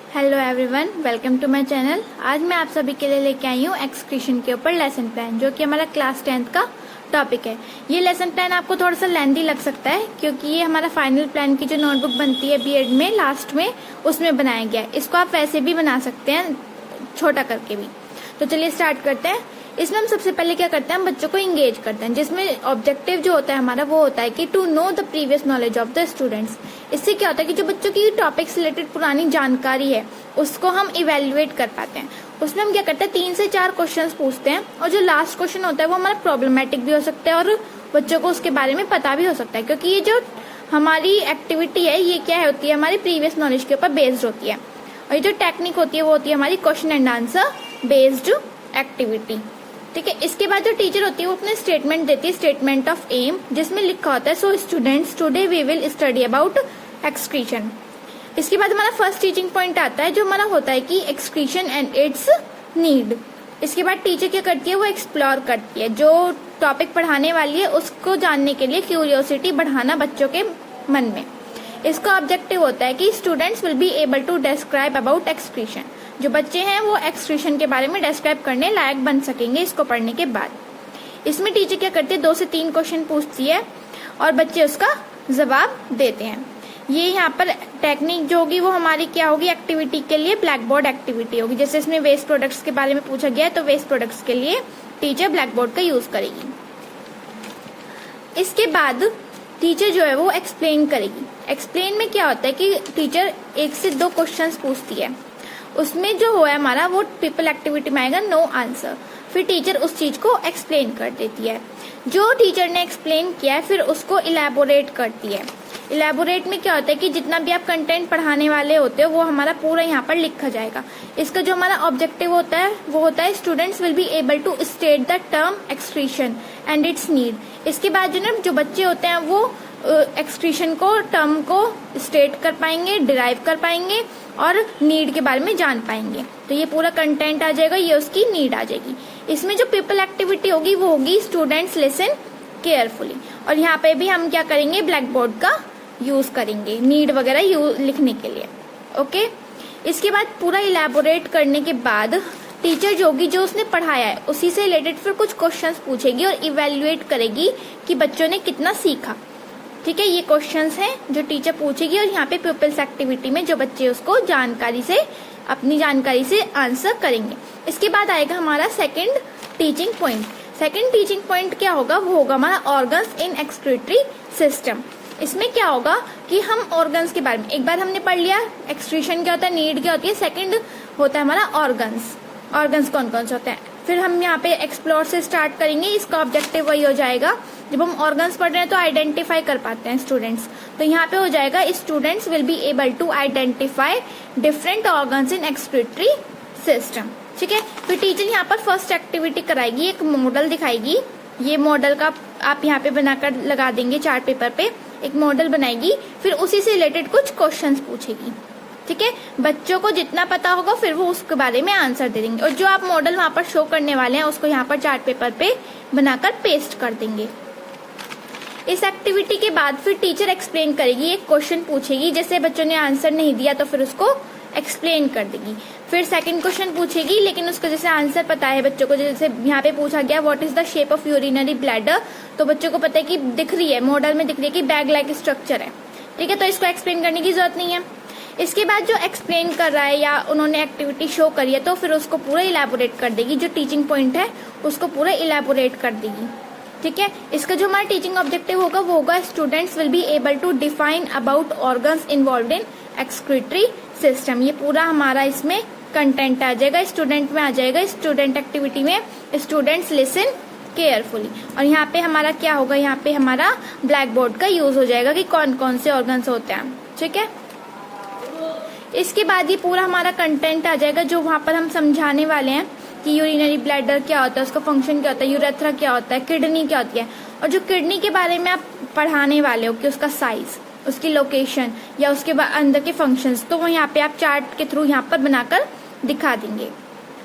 Hello everyone, welcome to my channel. आज मैं आप सभी के लिए लेके आई हूँ एक्सक्रीशन के ऊपर लेसन प्लान, जो कि हमारा क्लास 10th का टॉपिक है। ये लेसन प्लान आपको थोड़ा सा लेंथी लग सकता है, क्योंकि ये हमारा फाइनल प्लान की जो नोटबुक बनती है बीएड में लास्ट में, उसमें बनाया गया है। इसको आप वैसे भी बना सकते हैं, छोटा करके भी। तो चलिए स्टार्ट करते हैं। इसमें हम सबसे पहले क्या करते हैं, हम बच्चों को इंगेज करते हैं, जिसमें ऑब्जेक्टिव जो होता है हमारा वो होता है कि to know the previous knowledge of the students. इससे क्या होता है कि जो बच्चों की टॉपिक से रिलेटेड पुरानी जानकारी है उसको हम इवेल्युएट कर पाते हैं। उसमें हम क्या करते हैं, 3 से 4 क्वेश्चंस पूछते हैं, और जो लास्ट क्वेश्चन होता है वो हमारा प्रॉब्लमेटिक भी हो सकता है और बच्चों को उसके बारे में पता भी हो सकता है, क्योंकि ये जो हमारी एक्टिविटी है ये क्या होती है, हमारी प्रीवियस नॉलेज के ऊपर बेस्ड होती है। और ये जो टेक्निक होती है वो होती है हमारी question and answer based activity. ठीक है। इसके बाद जो टीचर होती है वो अपने स्टेटमेंट देती है, स्टेटमेंट ऑफ एम, जिसमें लिखा होता है so students today we will study about excretion. इसके बाद हमारा फर्स्ट टीचिंग पॉइंट आता है, जो हमारा होता है कि एक्सक्रीशन एंड इट्स नीड। इसके बाद टीचर क्या करती है, वो एक्सप्लोर करती है, जो टॉपिक पढ़ाने वाली है उसको जानने के लिए क्यूरियोसिटी बढ़ाना बच्चों के मन में। इसका ऑब्जेक्टिव होता है कि students will be able to describe about excretion. जो बच्चे हैं वो एक्सक्रीशन के बारे में डिस्क्राइब करने लायक बन सकेंगे इसको पढ़ने के बाद। इसमें टीचर क्या करती है, 2 से 3 क्वेश्चन पूछती है और बच्चे उसका जवाब देते हैं। ये यहाँ पर टेक्निक जो होगी वो हमारी क्या होगी, एक्टिविटी के लिए ब्लैक बोर्ड एक्टिविटी होगी। जैसे इसमें वेस्ट प्रोडक्ट्स के बारे में पूछा गया है, तो वेस्ट प्रोडक्ट्स के लिए टीचर ब्लैक बोर्ड का यूज करेगी। इसके बाद टीचर जो है वो एक्सप्लेन करेगी। एक्सप्लेन में क्या होता है कि टीचर 1 से 2 क्वेश्चन पूछती है, उसमें जो है हमारा वो पीपल एक्टिविटी में आएगा नो आंसर। फिर टीचर उस चीज को एक्सप्लेन कर देती है। जो टीचर ने एक्सप्लेन किया है फिर उसको इलेबोरेट करती है। इलेबोरेट में क्या होता है कि जितना भी आप कंटेंट पढ़ाने वाले होते हो वो हमारा पूरा यहाँ पर लिखा जाएगा। इसका जो हमारा ऑब्जेक्टिव होता है वो होता है students will be able to state the term excretion and its need. इसके बाद जो बच्चे होते हैं वो एक्सक्रीशन को, टर्म को स्टेट कर पाएंगे, डिराइव कर पाएंगे और नीड के बारे में जान पाएंगे। तो ये पूरा कंटेंट आ जाएगा, ये उसकी नीड आ जाएगी। इसमें जो पीपल एक्टिविटी होगी वो होगी स्टूडेंट्स लिसन केयरफुली, और यहाँ पे भी हम क्या करेंगे, ब्लैक बोर्ड का यूज करेंगे नीड वगैरह लिखने के लिए। ओके। इसके बाद पूरा इलेबोरेट करने के बाद टीचर जो होगी, जो उसने पढ़ाया है उसी से रिलेटेड फिर कुछ क्वेश्चंस पूछेगी और इवेल्युएट करेगी कि बच्चों ने कितना सीखा। ठीक है, ये क्वेश्चंस हैं जो टीचर पूछेगी, और यहाँ पे पीपल्स एक्टिविटी में जो बच्चे उसको जानकारी से, अपनी जानकारी से आंसर करेंगे। इसके बाद आएगा हमारा second teaching point. Second teaching point क्या होगा, वो होगा हमारा ऑर्गन्स इन एक्सक्रीटरी सिस्टम। इसमें क्या होगा कि हम ऑर्गन्स के बारे में एक बार हमने पढ़ लिया, एक्सक्रीशन क्या होता है, नीड क्या होती है, सेकंड होता है हमारा ऑर्गन्स। ऑर्गन्स कौन कौन से होते हैं, फिर हम यहाँ पे एक्सप्लोर से स्टार्ट करेंगे। इसका ऑब्जेक्टिव वही हो जाएगा, जब हम ऑर्गन्स पढ़ रहे हैं तो आइडेंटिफाई कर पाते हैं स्टूडेंट्स, तो यहाँ पे हो जाएगा students will be able to identify different organs in excretory system. ठीक है। फिर टीचर यहाँ पर फर्स्ट एक्टिविटी कराएगी, एक मॉडल दिखाएगी। ये मॉडल का आप यहाँ पे बनाकर लगा देंगे चार्ट पेपर पे, एक मॉडल बनाएगी, फिर उसी से रिलेटेड कुछ क्वेश्चंस पूछेगी। ठीक है। बच्चों को जितना पता होगा फिर वो उसके बारे में आंसर दे देंगे, और जो आप मॉडल वहां पर शो करने वाले हैं उसको यहाँ पर चार्ट पेपर पे बनाकर पेस्ट कर देंगे। इस एक्टिविटी के बाद फिर टीचर एक्सप्लेन करेगी, एक क्वेश्चन पूछेगी, जैसे बच्चों ने आंसर नहीं दिया तो फिर उसको एक्सप्लेन कर देगी। फिर सेकंड क्वेश्चन पूछेगी, लेकिन उसको जैसे आंसर पता है बच्चों को, जैसे यहाँ पे पूछा गया what is the shape of urinary bladder, तो बच्चों को पता है कि दिख रही है, मॉडल में दिख रही है कि बैग लाइक स्ट्रक्चर है। ठीक है, तो इसको एक्सप्लेन करने की जरूरत नहीं है। इसके बाद जो एक्सप्लेन कर रहा है या उन्होंने एक्टिविटी शो करी है तो फिर उसको पूरा इलेबोरेट कर देगी, जो टीचिंग पॉइंट है उसको पूरा इलेबोरेट कर देगी। ठीक है। इसका जो हमारा टीचिंग ऑब्जेक्टिव होगा वो होगा students will be able to define about organs involved in excretory system. ये पूरा हमारा इसमें कंटेंट आ जाएगा, स्टूडेंट में आ जाएगा। स्टूडेंट एक्टिविटी में स्टूडेंट्स लिसन केयरफुली, और यहाँ पे हमारा क्या होगा, यहाँ पे हमारा ब्लैक बोर्ड का यूज हो जाएगा कि कौन कौन से ऑर्गन्स होते हैं। ठीक है। इसके बाद ये पूरा हमारा कंटेंट आ जाएगा, जो वहां पर हम समझाने वाले हैं कि यूरिनरी ब्लैडर क्या होता है, उसका फंक्शन क्या होता है, यूरेथ्रा क्या होता है, किडनी क्या होती है, और जो किडनी के बारे में आप पढ़ाने वाले हो कि उसका साइज, उसकी लोकेशन या उसके अंदर के फंक्शंस, तो वो यहाँ पे आप चार्ट के थ्रू यहाँ पर बनाकर दिखा देंगे।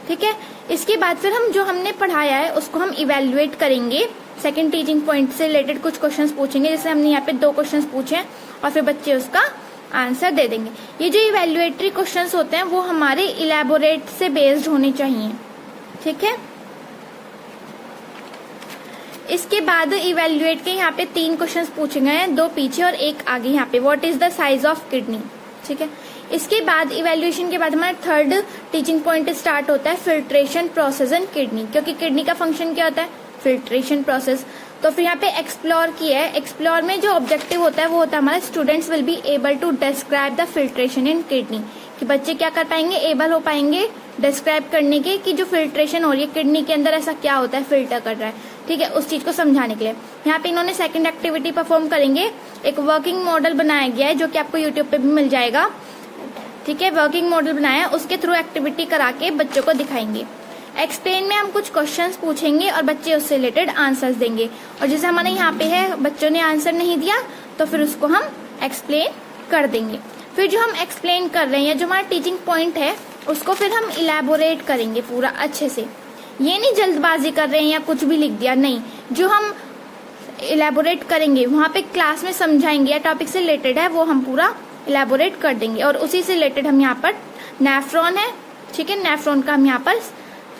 ठीक है। इसके बाद फिर हम जो हमने पढ़ाया है उसको हम इवेल्युएट करेंगे। सेकंड टीचिंग पॉइंट से रिलेटेड कुछ क्वेश्चंस पूछेंगे, जैसे हमने यहाँ पे 2 क्वेश्चंस पूछे हैं, और फिर बच्चे उसका आंसर दे देंगे। ये जो इवैल्यूएटरी क्वेश्चंस होते हैं वो हमारे इलेबोरेट से बेस्ड होने चाहिए, ठीक है। इसके बाद इवैल्यूएट के यहाँ पे 3 क्वेश्चंस पूछे गए हैं, 2 पीछे और 1 आगे यहाँ पे। What is the size of kidney, ठीक है। इसके बाद इवैल्यूएशन के बाद हमारा थर्ड टीचिंग पॉइंट स्टार्ट होता है फिल्ट्रेशन प्रोसेस इन किडनी, क्योंकि किडनी का फंक्शन क्या होता है, फिल्ट्रेशन प्रोसेस। तो फिर यहाँ पे एक्सप्लोर किया है। एक्सप्लोर में जो ऑब्जेक्टिव होता है वो होता है हमारा students will be able to describe the filtration in kidney, कि बच्चे क्या कर पाएंगे, एबल हो पाएंगे डिस्क्राइब करने के कि जो फिल्ट्रेशन हो रही है किडनी के अंदर ऐसा क्या होता है, फिल्टर कर रहा है, ठीक है, उस चीज को समझाने के लिए। यहाँ पे इन्होंने सेकंड एक्टिविटी परफॉर्म करेंगे। एक वर्किंग मॉडल बनाया गया है जो कि आपको यूट्यूब पे भी मिल जाएगा, ठीक है। वर्किंग मॉडल बनाया है, उसके थ्रू एक्टिविटी करा के बच्चों को दिखाएंगे। एक्सप्लेन में हम कुछ क्वेश्चंस पूछेंगे और बच्चे उससे रिलेटेड आंसर्स देंगे, और जैसे हमारे यहाँ पे है बच्चों ने आंसर नहीं दिया तो फिर उसको हम एक्सप्लेन कर देंगे। फिर जो हम एक्सप्लेन कर रहे हैं या जो हमारा टीचिंग पॉइंट है उसको फिर हम इलेबोरेट करेंगे पूरा अच्छे से। ये नहीं जल्दबाजी कर रहे हैं या कुछ भी लिख दिया, नहीं, जो हम इलेबोरेट करेंगे वहां पे क्लास में समझाएंगे या टॉपिक से रिलेटेड है वो हम पूरा इलेबोरेट कर देंगे। और उसी से रिलेटेड हम यहाँ पर नेफ्रॉन है, ठीक है, नेफ्रॉन का हम यहाँ पर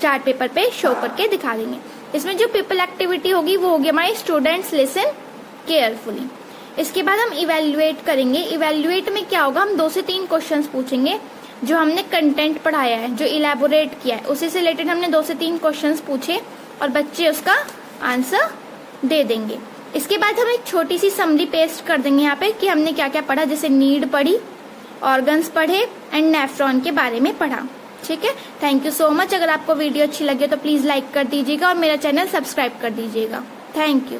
चार्ट पेपर पे शो करके दिखा देंगे। इसमें जो पीपल एक्टिविटी होगी वो होगी हमारे स्टूडेंट्स लिसन केयरफुली। इसके बाद हम इवेल्युएट करेंगे। इवेल्युएट में क्या होगा, हम 2 से 3 क्वेश्चंस पूछेंगे जो हमने कंटेंट पढ़ाया है, जो इलेबोरेट किया है उसी से रिलेटेड हमने 2 से 3 क्वेश्चंस पूछे और बच्चे उसका आंसर दे देंगे। इसके बाद हम एक छोटी सी समरी पेस्ट कर देंगे यहाँ पे कि हमने क्या क्या पढ़ा, जैसे नीड पढ़ी, ऑर्गन्स पढ़े एंड नेफ्रॉन के बारे में पढ़ा, ठीक है। Thank you so much. अगर आपको वीडियो अच्छी लगे तो प्लीज लाइक कर दीजिएगा और मेरा चैनल सब्सक्राइब कर दीजिएगा। Thank you.